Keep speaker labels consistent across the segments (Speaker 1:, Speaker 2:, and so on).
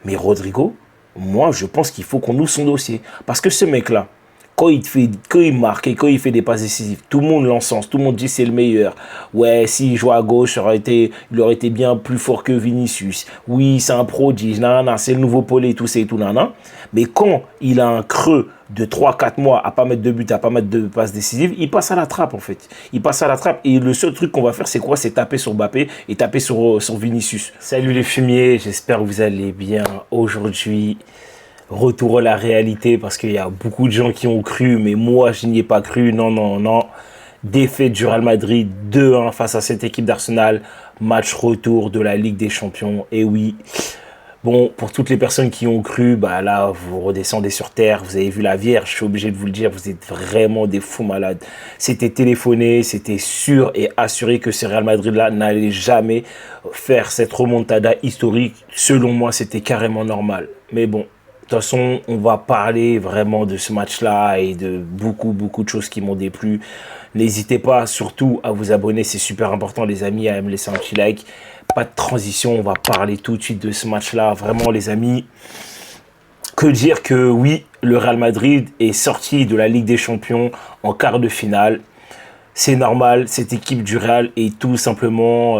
Speaker 1: Mais Rodrigo, moi, je pense qu'il faut qu'on ouvre son dossier. Parce que ce mec-là, quand il marque et quand il fait des passes décisives, tout le monde l'encense, tout le monde dit c'est le meilleur. Ouais, s'il jouait à gauche, il aurait été bien plus fort que Vinicius. Oui, c'est un prodige, nanana, c'est le nouveau Pelé, tout ça et tout, nanana. Mais quand il a un creux de 3 4 mois à pas mettre de but, à pas mettre de passes décisives, il passe à la trappe en fait. Il passe à la trappe et le seul truc qu'on va faire c'est quoi? C'est taper sur Mbappé et taper sur Vinicius. Salut les fumiers, j'espère que vous allez bien aujourd'hui. Retour à la réalité parce qu'il y a beaucoup de gens qui ont cru, mais moi je n'y ai pas cru. Non, non, non. Défaite du Real Madrid 2-1 face à cette équipe d'Arsenal. Match retour de la Ligue des Champions. Et oui, bon, pour toutes les personnes qui ont cru, bah là, vous redescendez sur terre, vous avez vu la Vierge, je suis obligé de vous le dire, vous êtes vraiment des fous malades. C'était téléphoné, c'était sûr et assuré que ce Real Madrid-là n'allait jamais faire cette remontada historique. Selon moi, c'était carrément normal. Mais bon, de toute façon, on va parler vraiment de ce match-là et de beaucoup, beaucoup de choses qui m'ont déplu. N'hésitez pas surtout à vous abonner, c'est super important les amis, à me laisser un petit like. Pas de transition, on va parler tout de suite de ce match-là. Vraiment les amis, que dire que oui, le Real Madrid est sorti de la Ligue des Champions en quart de finale. C'est normal, cette équipe du Real est tout simplement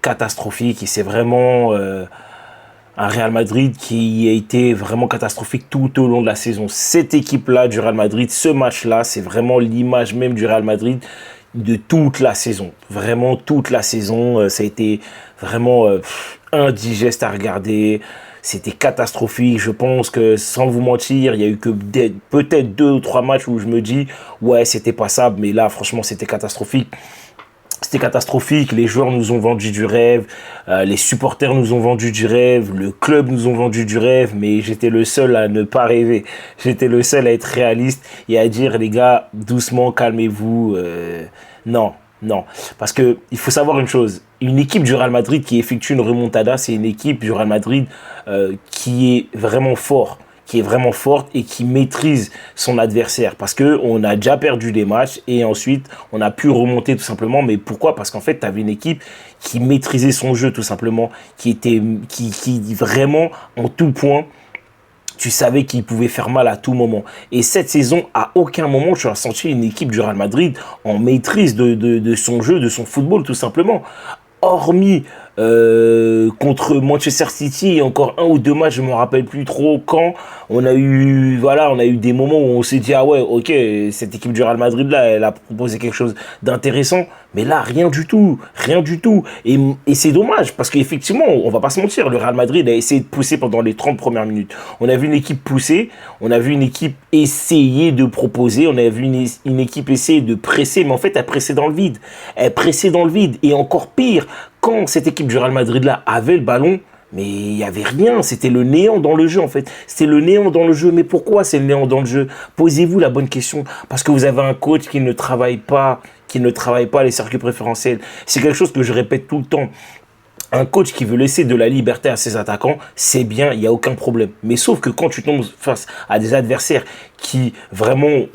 Speaker 1: catastrophique et c'est vraiment... un Real Madrid qui a été vraiment catastrophique tout au long de la saison. Cette équipe-là du Real Madrid, ce match-là, c'est vraiment l'image même du Real Madrid de toute la saison. Vraiment toute la saison, ça a été vraiment indigeste à regarder. C'était catastrophique. Je pense que, sans vous mentir, il y a eu que peut-être 2 ou 3 matchs où je me dis « Ouais, c'était passable », mais là, franchement, c'était catastrophique. C'était catastrophique, les joueurs nous ont vendu du rêve, les supporters nous ont vendu du rêve, le club nous ont vendu du rêve, mais j'étais le seul à ne pas rêver. J'étais le seul à être réaliste et à dire les gars, doucement, calmez-vous. Non, non. Parce que il faut savoir une chose, une équipe du Real Madrid qui effectue une remontada, c'est une équipe du Real Madrid qui est vraiment fort, qui est vraiment forte et qui maîtrise son adversaire. Parce qu'on a déjà perdu des matchs et ensuite, on a pu remonter tout simplement. Mais pourquoi? Parce qu'en fait, tu avais une équipe qui maîtrisait son jeu tout simplement, qui vraiment, en tout point, tu savais qu'il pouvait faire mal à tout moment. Et cette saison, à aucun moment, tu as senti une équipe du Real Madrid en maîtrise de son jeu, de son football tout simplement. Hormis contre Manchester City et encore 1 ou 2 matchs, je me rappelle plus trop quand on a eu des moments où on s'est dit ah ouais ok cette équipe du Real Madrid là elle a proposé quelque chose d'intéressant, mais là rien du tout et c'est dommage parce qu'effectivement on va pas se mentir, le Real Madrid a essayé de pousser pendant les 30 premières minutes, on a vu une équipe pousser, on a vu une équipe essayer de proposer, on a vu une équipe essayer de presser, mais en fait elle pressait dans le vide et encore pire, quand cette équipe du Real Madrid-là avait le ballon, mais il n'y avait rien, c'était le néant dans le jeu en fait. C'était le néant dans le jeu, mais pourquoi c'est le néant dans le jeu? Posez-vous la bonne question, parce que vous avez un coach qui ne travaille pas les circuits préférentiels. C'est quelque chose que je répète tout le temps. Un coach qui veut laisser de la liberté à ses attaquants, c'est bien, il n'y a aucun problème. Mais sauf que quand tu tombes face à des adversaires qui vraiment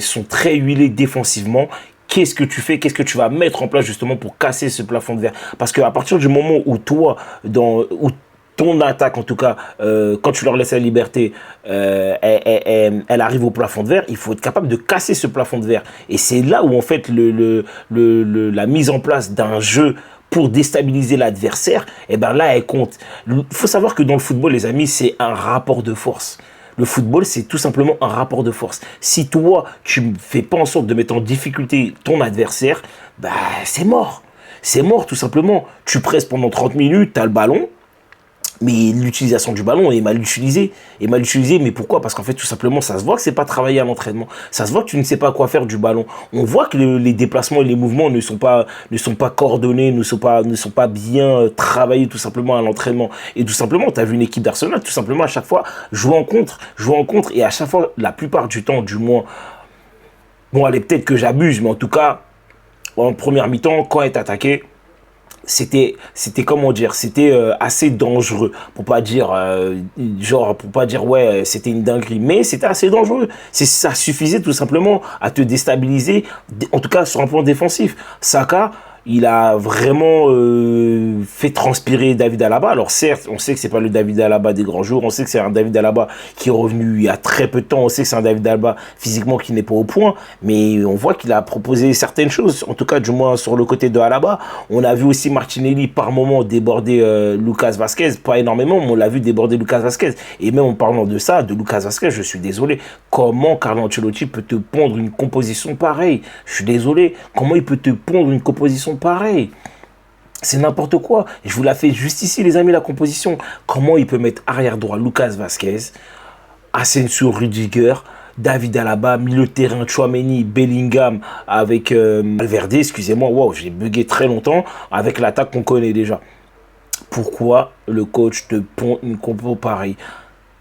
Speaker 1: sont très huilés défensivement, qu'est-ce que tu fais? Qu'est-ce que tu vas mettre en place justement pour casser ce plafond de verre? Parce qu'à partir du moment où toi, où ton attaque en tout cas, quand tu leur laisses la liberté, elle arrive au plafond de verre, il faut être capable de casser ce plafond de verre. Et c'est là où en fait la mise en place d'un jeu pour déstabiliser l'adversaire, et ben là elle compte. Il faut savoir que dans le football, les amis, c'est un rapport de force. Le football, c'est tout simplement un rapport de force. Si toi, tu ne fais pas en sorte de mettre en difficulté ton adversaire, bah, c'est mort. C'est mort, tout simplement. Tu presses pendant 30 minutes, tu as le ballon, mais l'utilisation du ballon est mal utilisée. Mais pourquoi? Parce qu'en fait, tout simplement, ça se voit que c'est pas travaillé à l'entraînement. Ça se voit que tu ne sais pas quoi faire du ballon. On voit que les déplacements et les mouvements ne sont pas coordonnés, ne sont pas bien travaillés tout simplement à l'entraînement. Et tout simplement, tu as vu une équipe d'Arsenal, tout simplement, à chaque fois, jouer en contre, et à chaque fois, la plupart du temps, du moins, bon, allez, peut-être que j'abuse, mais en tout cas, en première mi-temps, quand elle est attaquée, c'était comment dire, c'était assez dangereux pour pas dire ouais c'était une dinguerie, mais c'était assez dangereux, ça suffisait tout simplement à te déstabiliser, en tout cas sur un plan défensif. Saka, il a vraiment fait transpirer David Alaba. Alors certes, on sait que c'est pas le David Alaba des grands jours, on sait que c'est un David Alaba qui est revenu il y a très peu de temps, on sait que c'est un David Alaba physiquement qui n'est pas au point, mais on voit qu'il a proposé certaines choses, en tout cas du moins sur le côté de Alaba. On a vu aussi Martinelli par moment déborder Lucas Vazquez, pas énormément, mais on l'a vu déborder Lucas Vazquez. Et même en parlant de ça, de Lucas Vazquez, je suis désolé, comment Carlo Ancelotti peut te pondre une composition pareille? Je suis désolé, comment il peut te pondre une composition pareille? C'est n'importe quoi. Je vous la fais juste ici, les amis, la composition. Comment il peut mettre arrière droit Lucas Vazquez, Asensio, Rudiger, David Alaba, milieu de terrain, Tchouaméni, Bellingham avec Valverde, excusez-moi, wow, j'ai bugué très longtemps avec l'attaque qu'on connaît déjà. Pourquoi le coach te pond une compo pareille?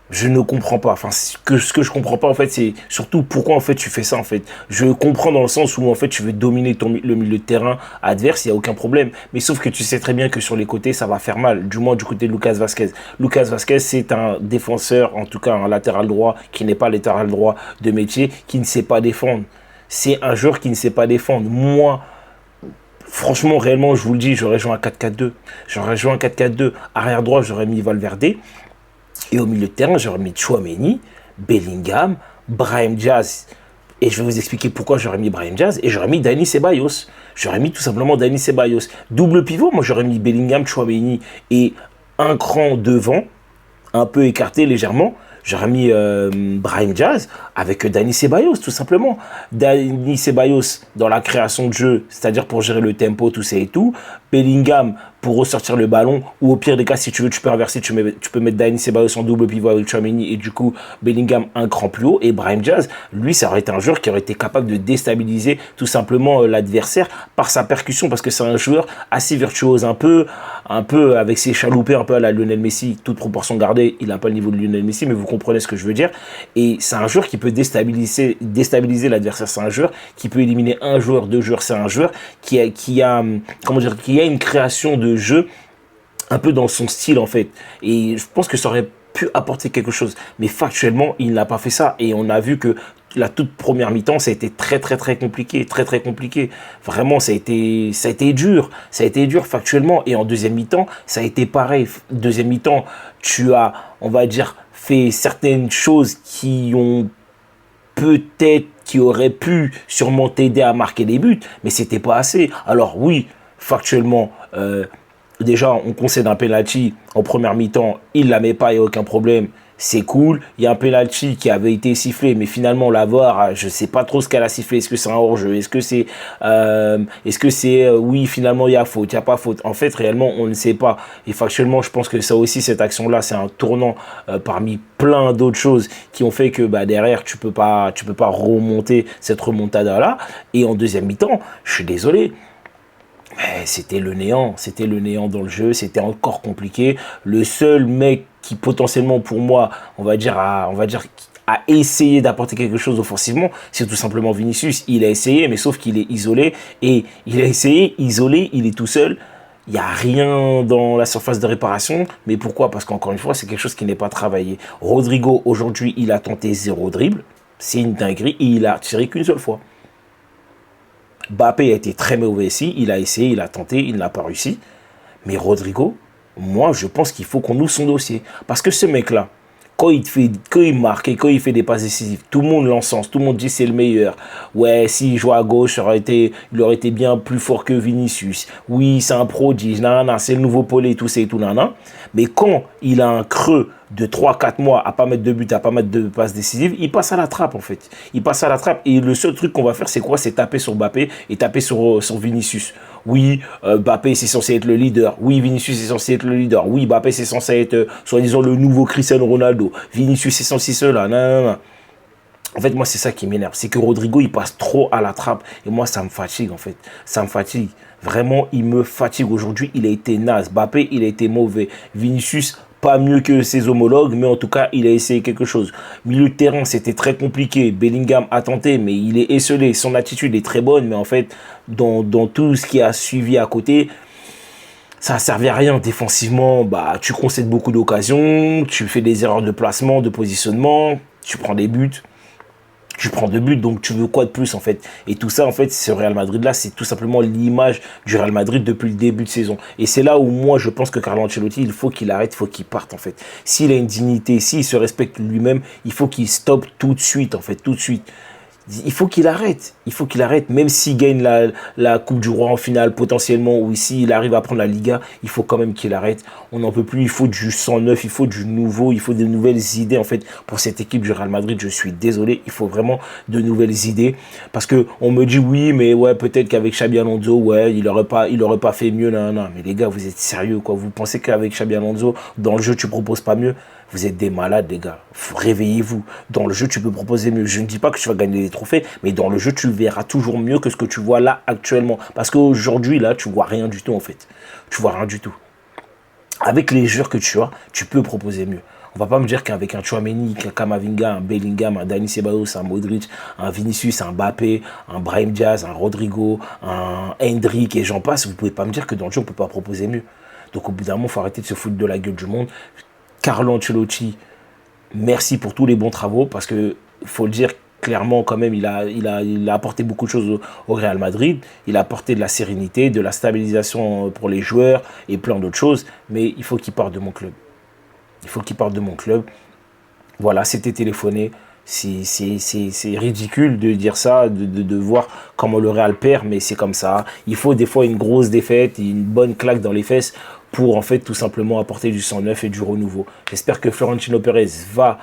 Speaker 1: Je ne comprends pas. Enfin, ce que je comprends pas, en fait, c'est surtout pourquoi, en fait, tu fais ça, en fait. Je comprends dans le sens où, en fait, tu veux dominer le milieu de terrain adverse, il n'y a aucun problème. Mais sauf que tu sais très bien que sur les côtés, ça va faire mal. Du moins, du côté de Lucas Vazquez. Lucas Vazquez, c'est un défenseur, en tout cas, un latéral droit, qui n'est pas latéral droit de métier, qui ne sait pas défendre. C'est un joueur qui ne sait pas défendre. Moi, franchement, réellement, je vous le dis, j'aurais joué un 4-4-2. J'aurais joué un 4-4-2. Arrière droit, j'aurais mis Valverde. Et au milieu de terrain, j'aurais mis Tchouaméni, Bellingham, Brahim Diaz. Et je vais vous expliquer pourquoi j'aurais mis Brahim Diaz. Et j'aurais mis Dani Ceballos. J'aurais mis tout simplement Dani Ceballos. Double pivot, moi j'aurais mis Bellingham, Tchouaméni et un cran devant, un peu écarté légèrement. J'aurais mis Brahim Diaz avec Dani Ceballos, tout simplement. Dani Ceballos dans la création de jeu, c'est-à-dire pour gérer le tempo, tout ça et tout. Bellingham pour ressortir le ballon. Ou au pire des cas, si tu veux, tu peux inverser, tu peux mettre Dani Ceballos en double pivot avec Tchouaméni et du coup, Bellingham un cran plus haut. Et Brahim Diaz, lui, ça aurait été un joueur qui aurait été capable de déstabiliser tout simplement l'adversaire par sa percussion, parce que c'est un joueur assez virtuose, un peu avec ses chaloupés, un peu à la Lionel Messi, toute proportion gardée. Il n'a pas le niveau de Lionel Messi, mais vous comprenez ce que je veux dire. Et c'est un joueur qui peut déstabiliser l'adversaire. C'est un joueur qui peut éliminer un joueur, deux joueurs. C'est un joueur qui a une création de jeu un peu dans son style, en fait. Et je pense que ça aurait pu apporter quelque chose. Mais factuellement, il n'a pas fait ça. Et on a vu que la toute première mi-temps, ça a été très compliqué, très compliqué. Vraiment, ça a été dur. Ça a été dur factuellement. Et en deuxième mi-temps, ça a été pareil. Deuxième mi-temps, tu as, on va dire, fait certaines choses qui auraient pu sûrement t'aider à marquer des buts, mais c'était pas assez. Alors oui, factuellement, déjà, on concède un penalty en première mi-temps, il la met pas, il n'y a aucun problème. C'est cool. Il y a un penalty qui avait été sifflé, mais finalement, la VAR, je ne sais pas trop ce qu'elle a sifflé. Est-ce que c'est un hors-jeu? Est-ce que c'est, oui, finalement, il y a faute, il n'y a pas faute? En fait, réellement, on ne sait pas. Et factuellement, je pense que ça aussi, cette action-là, c'est un tournant parmi plein d'autres choses qui ont fait que derrière, tu peux pas remonter cette remontada-là. Et en deuxième mi-temps, je suis désolé. C'était le néant dans le jeu, c'était encore compliqué. Le seul mec qui potentiellement pour moi, on va dire a essayé d'apporter quelque chose offensivement, c'est tout simplement Vinicius. Il a essayé, mais sauf qu'il est isolé, et il a essayé, isolé, il est tout seul. Il n'y a rien dans la surface de réparation, mais pourquoi? Parce qu'encore une fois, c'est quelque chose qui n'est pas travaillé. Rodrigo, aujourd'hui, il a tenté 0 dribble, c'est une dinguerie, et il a tiré qu'une seule fois. Mbappé a été très mauvais ici, il a essayé, il a tenté, il n'a pas réussi. Mais Rodrigo, moi je pense qu'il faut qu'on ouvre son dossier. Parce que ce mec-là, quand il marque et quand il fait des passes décisives, tout le monde l'encense, tout le monde dit c'est le meilleur. Ouais, s'il jouait à gauche, il aurait été bien plus fort que Vinicius. Oui, c'est un prodige, c'est le nouveau Pelé, tout ça et tout, Mais quand il a un creux de 3-4 mois à pas mettre de but, à pas mettre de passes décisives, il passe à la trappe en fait. Il passe à la trappe et le seul truc qu'on va faire c'est quoi? C'est taper sur Mbappé et taper sur Vinicius. Oui, Mbappé c'est censé être le leader. Oui, Vinicius c'est censé être le leader. Oui, Mbappé c'est censé être soi-disant le nouveau Cristiano Ronaldo. Vinicius c'est censé cela. Non. En fait, moi, c'est ça qui m'énerve. C'est que Rodrigo, il passe trop à la trappe. Et moi, ça me fatigue, en fait. Ça me fatigue. Vraiment, il me fatigue. Aujourd'hui, il a été naze. Mbappé, il a été mauvais. Vinicius, pas mieux que ses homologues, mais en tout cas, il a essayé quelque chose. Milieu de terrain, c'était très compliqué. Bellingham a tenté, mais il est esselé. Son attitude est très bonne, mais en fait, dans tout ce qui a suivi à côté, ça n'a servi à rien. Défensivement, tu concèdes beaucoup d'occasions, tu fais des erreurs de placement, de positionnement, tu prends des buts. Tu prends 2 buts, donc tu veux quoi de plus en fait? Et tout ça, en fait, ce Real Madrid-là, c'est tout simplement l'image du Real Madrid depuis le début de saison. Et c'est là où moi, je pense que Carlo Ancelotti, il faut qu'il arrête, il faut qu'il parte en fait. S'il a une dignité, s'il se respecte lui-même, il faut qu'il stoppe tout de suite en fait, tout de suite. Il faut qu'il arrête. Il faut qu'il arrête. Même s'il gagne la Coupe du Roi en finale, potentiellement, ou s'il arrive à prendre la Liga, il faut quand même qu'il arrête. On n'en peut plus. Il faut du sang neuf, il faut du nouveau, il faut de nouvelles idées, en fait, pour cette équipe du Real Madrid. Je suis désolé. Il faut vraiment de nouvelles idées. Parce que on me dit oui, mais ouais, peut-être qu'avec Xabi Alonso, ouais, il aurait pas fait mieux. Non, non. Mais les gars, vous êtes sérieux, quoi. Vous pensez qu'avec Xabi Alonso, dans le jeu, tu proposes pas mieux? Vous êtes des malades, les gars. Réveillez-vous. Dans le jeu, tu peux proposer mieux. Je ne dis pas que tu vas gagner des trophées, mais dans le jeu, tu verras toujours mieux que ce que tu vois là actuellement. Parce qu'aujourd'hui, là, tu vois rien du tout, en fait. Tu vois rien du tout. Avec les joueurs que tu as, tu peux proposer mieux. On va pas me dire qu'avec un Tchouaméni, un Kamavinga, un Bellingham, un Dani Ceballos, un Modric, un Vinicius, un Mbappé, un Brahim Diaz, un Rodrigo, un Hendrick et j'en passe, vous pouvez pas me dire que dans le jeu, on peut pas proposer mieux. Donc au bout d'un moment, il faut arrêter de se foutre de la gueule du monde. Carlo Ancelotti, merci pour tous les bons travaux, parce que faut le dire clairement quand même, il a apporté beaucoup de choses au Real Madrid. Il a apporté de la sérénité, de la stabilisation pour les joueurs et plein d'autres choses. Mais il faut qu'il parte de mon club. Il faut qu'il parte de mon club. Voilà, c'était téléphoné. C'est ridicule de dire ça, de voir comment le Real perd, mais c'est comme ça. Il faut des fois une grosse défaite, une bonne claque dans les fesses pour en fait tout simplement apporter du sang neuf et du renouveau. J'espère que Florentino Pérez va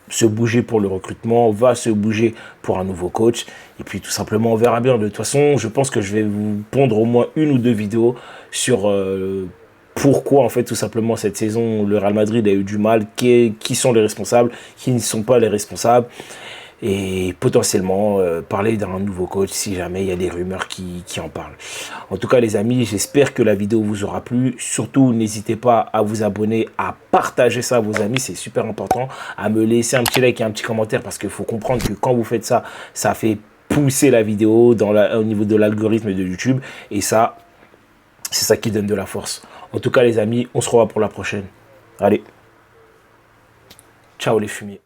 Speaker 1: se bouger pour le recrutement, va se bouger pour un nouveau coach. Et puis tout simplement, on verra bien. De toute façon, je pense que je vais vous pondre au moins 1 ou 2 vidéos sur pourquoi en fait tout simplement cette saison le Real Madrid a eu du mal, qui sont les responsables, qui ne sont pas les responsables, et potentiellement parler d'un nouveau coach si jamais il y a des rumeurs qui en parlent. En tout cas les amis, j'espère que la vidéo vous aura plu. Surtout n'hésitez pas à vous abonner, à partager ça à vos amis, c'est super important, à me laisser un petit like et un petit commentaire, parce qu'il faut comprendre que quand vous faites ça, ça fait pousser la vidéo au niveau de l'algorithme de YouTube, et ça, c'est ça qui donne de la force. En tout cas les amis, on se revoit pour la prochaine. Allez, ciao les fumiers.